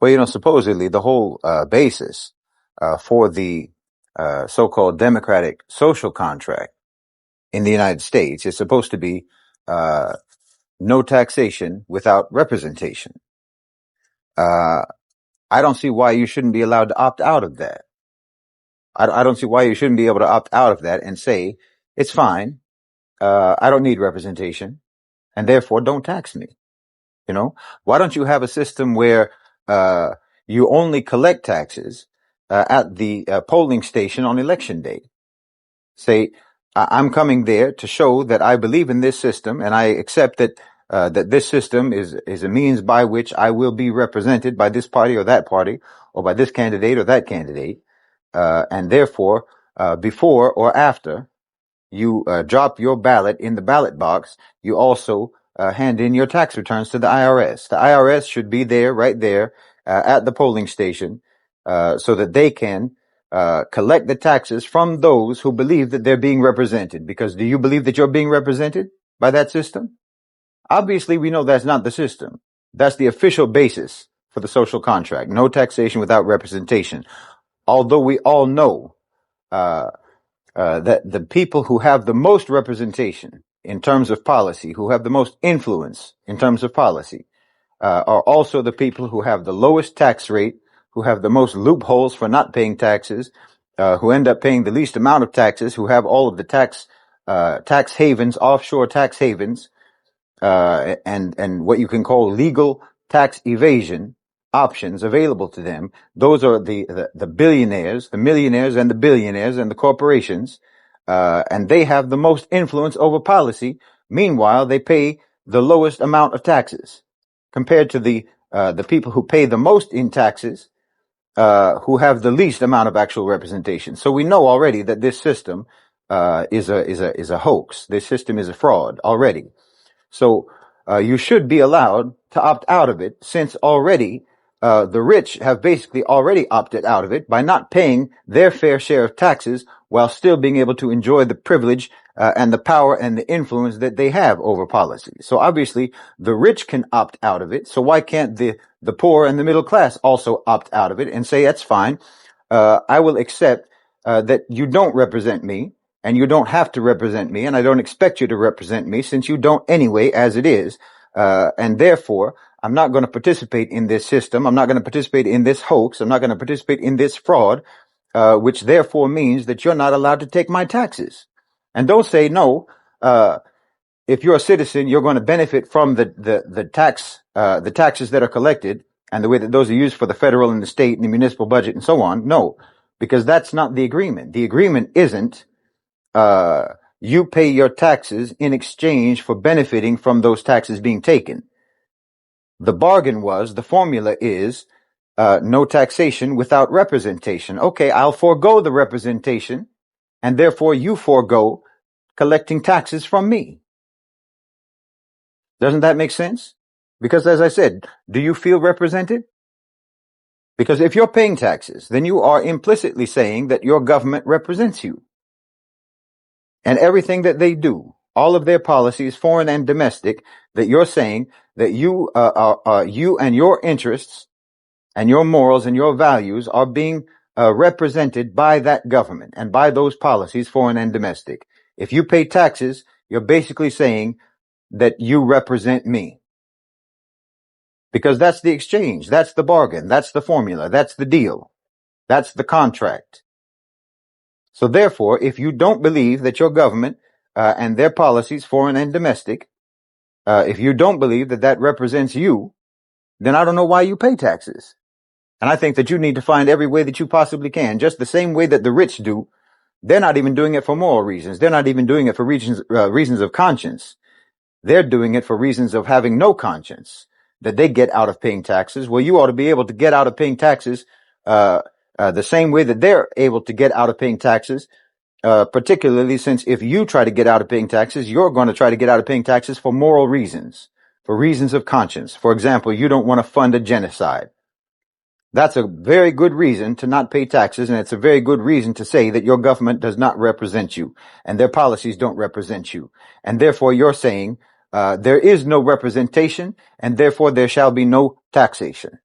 Well, supposedly the whole basis for the so-called democratic social contract in the United States is supposed to be uh, no taxation without representation. I don't see why you shouldn't be allowed to opt out of that. I don't see why you shouldn't be able to opt out of that and say, it's fine, I don't need representation, and therefore don't tax me. Why don't you have a system where you only collect taxes at the polling station on election day? Say, I'm coming there to show that I believe in this system, and I accept that that this system is a means by which I will be represented by this party or that party, or by this candidate or that candidate, and therefore, before or after you drop your ballot in the ballot box, you also hand in your tax returns to the IRS. The IRS should be there, right there, at the polling station, so that they can collect the taxes from those who believe that they're being represented. Because do you believe that you're being represented by that system? Obviously, we know that's not the system. That's the official basis for the social contract. No taxation without representation. Although we all know that the people who have the most representation in terms of policy, who have the most influence in terms of policy, are also the people who have the lowest tax rate, who have the most loopholes for not paying taxes, who end up paying the least amount of taxes, who have all of the tax havens, offshore tax havens, and what you can call legal tax evasion options available to them. Those are the billionaires, the millionaires, and the billionaires, and the corporations, and they have the most influence over policy. Meanwhile, they pay the lowest amount of taxes compared to the people who pay the most in taxes, who have the least amount of actual representation. So we know already that this system is a hoax. This system is a fraud already. So you should be allowed to opt out of it, since already the rich have basically already opted out of it by not paying their fair share of taxes while still being able to enjoy the privilege and the power and the influence that they have over policy. So obviously the rich can opt out of it. So why can't the poor and the middle class also opt out of it and say, that's fine. I will accept that you don't represent me, and you don't have to represent me, and I don't expect you to represent me, since you don't anyway, as it is. And therefore, I'm not going to participate in this system. I'm not going to participate in this hoax. I'm not going to participate in this fraud, which therefore means that you're not allowed to take my taxes. And don't say, no, if you're a citizen, you're going to benefit from the taxes that are collected and the way that those are used for the federal and the state and the municipal budget and so on. No, because that's not the agreement. The agreement isn't you pay your taxes in exchange for benefiting from those taxes being taken. The bargain was, the formula is, no taxation without representation. Okay, I'll forego the representation, and therefore you forego collecting taxes from me. Doesn't that make sense? Because as I said, do you feel represented? Because if you're paying taxes, then you are implicitly saying that your government represents you. And everything that they do, all of their policies, foreign and domestic, that you're saying that you and your interests and your morals and your values are being represented by that government and by those policies, foreign and domestic. If you pay taxes, you're basically saying that you represent me. Because that's the exchange, that's the bargain, that's the formula, that's the deal, that's the contract. So therefore, if you don't believe that your government and their policies, foreign and domestic, if you don't believe that that represents you, then I don't know why you pay taxes. And I think that you need to find every way that you possibly can, just the same way that the rich do. They're not even doing it for moral reasons. They're not even doing it for reasons of conscience. They're doing it for reasons of having no conscience that they get out of paying taxes. Well, you ought to be able to get out of paying taxes the same way that they're able to get out of paying taxes, particularly since if you try to get out of paying taxes, you're going to try to get out of paying taxes for moral reasons, for reasons of conscience. For example, you don't want to fund a genocide. That's a very good reason to not pay taxes, and it's a very good reason to say that your government does not represent you, and their policies don't represent you. And therefore, you're saying there is no representation, and therefore there shall be no taxation.